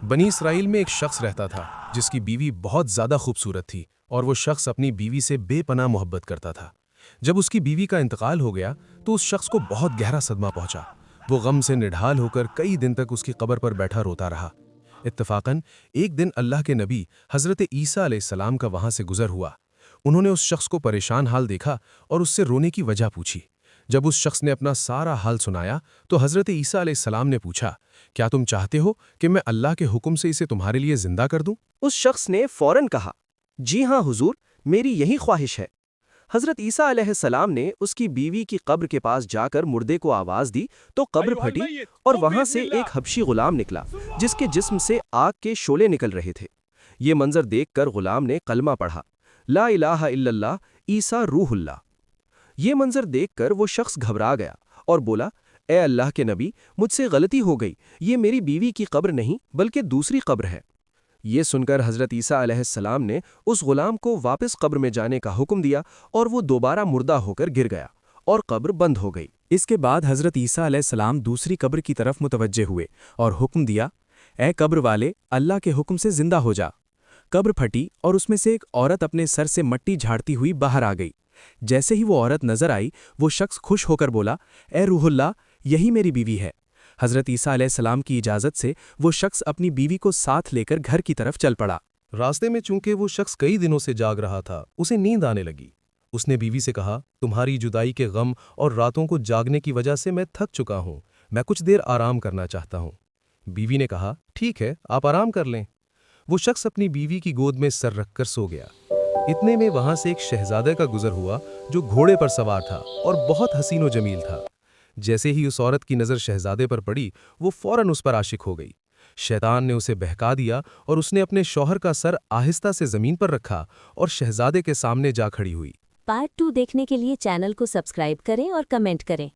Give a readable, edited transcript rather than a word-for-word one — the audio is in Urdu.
بنی اسرائیل میں ایک شخص رہتا تھا جس کی بیوی بہت زیادہ خوبصورت تھی اور وہ شخص اپنی بیوی سے بے پناہ محبت کرتا تھا۔ جب اس کی بیوی کا انتقال ہو گیا تو اس شخص کو بہت گہرا صدمہ پہنچا۔ وہ غم سے نڈھال ہو کر کئی دن تک اس کی قبر پر بیٹھا روتا رہا۔ اتفاقاً ایک دن اللہ کے نبی حضرت عیسیٰ علیہ السلام کا وہاں سے گزر ہوا۔ انہوں نے اس شخص کو پریشان حال دیکھا اور اس سے رونے کی وجہ پوچھی۔ جب اس شخص نے اپنا سارا حال سنایا تو حضرت عیسیٰ علیہ السلام نے پوچھا، کیا تم چاہتے ہو کہ میں اللہ کے حکم سے اسے تمہارے لیے زندہ کر دوں؟ اس شخص نے فوراً کہا، جی ہاں حضور، میری یہی خواہش ہے۔ حضرت عیسیٰ علیہ السلام نے اس کی بیوی کی قبر کے پاس جا کر مردے کو آواز دی تو قبر پھٹی اور وہاں سے ایک حبشی غلام نکلا جس کے جسم سے آگ کے شعلے نکل رہے تھے۔ یہ منظر دیکھ کر غلام نے کلمہ پڑھا، لا الہ الا اللہ عیسیٰ روح اللہ۔ یہ منظر دیکھ کر وہ شخص گھبرا گیا اور بولا، اے اللہ کے نبی، مجھ سے غلطی ہو گئی، یہ میری بیوی کی قبر نہیں بلکہ دوسری قبر ہے۔ یہ سن کر حضرت عیسیٰ علیہ السلام نے اس غلام کو واپس قبر میں جانے کا حکم دیا اور وہ دوبارہ مردہ ہو کر گر گیا اور قبر بند ہو گئی۔ اس کے بعد حضرت عیسیٰ علیہ السلام دوسری قبر کی طرف متوجہ ہوئے اور حکم دیا، اے قبر والے، اللہ کے حکم سے زندہ ہو جا۔ قبر پھٹی اور اس میں سے ایک عورت اپنے سر سے مٹی جھاڑتی ہوئی باہر آ گئی۔ جیسے ہی وہ عورت نظر آئی، وہ شخص خوش ہو کر بولا، اے روح اللہ، یہی میری بیوی ہے۔ حضرت عیسیٰ علیہ السلام کی اجازت سے وہ شخص اپنی بیوی کو ساتھ لے کر گھر کی طرف چل پڑا۔ راستے میں چونکہ وہ شخص کئی دنوں سے جاگ رہا تھا، اسے نیند آنے لگی۔ اس نے بیوی سے کہا، تمہاری جدائی کے غم اور راتوں کو جاگنے کی وجہ سے میں تھک چکا ہوں، میں کچھ دیر آرام کرنا چاہتا ہوں۔ بیوی نے کہا، ٹھیک ہے، آپ آرام کر لیں۔ وہ شخص اپنی بیوی کی گود میں سر رکھ کر سو گیا۔ اتنے میں وہاں سے ایک شہزادے کا گزر ہوا جو گھوڑے پر سوار تھا اور بہت حسین و جمیل تھا۔ جیسے ہی اس عورت کی نظر شہزادے پر پڑی، وہ فوراً اس پر عاشق ہو گئی۔ شیطان نے اسے بہکا دیا اور اس نے اپنے شوہر کا سر آہستہ سے زمین پر رکھا اور شہزادے کے سامنے جا کھڑی ہوئی۔ پارٹ 2 دیکھنے کے لیے چینل کو سبسکرائب کریں اور کمنٹ کریں۔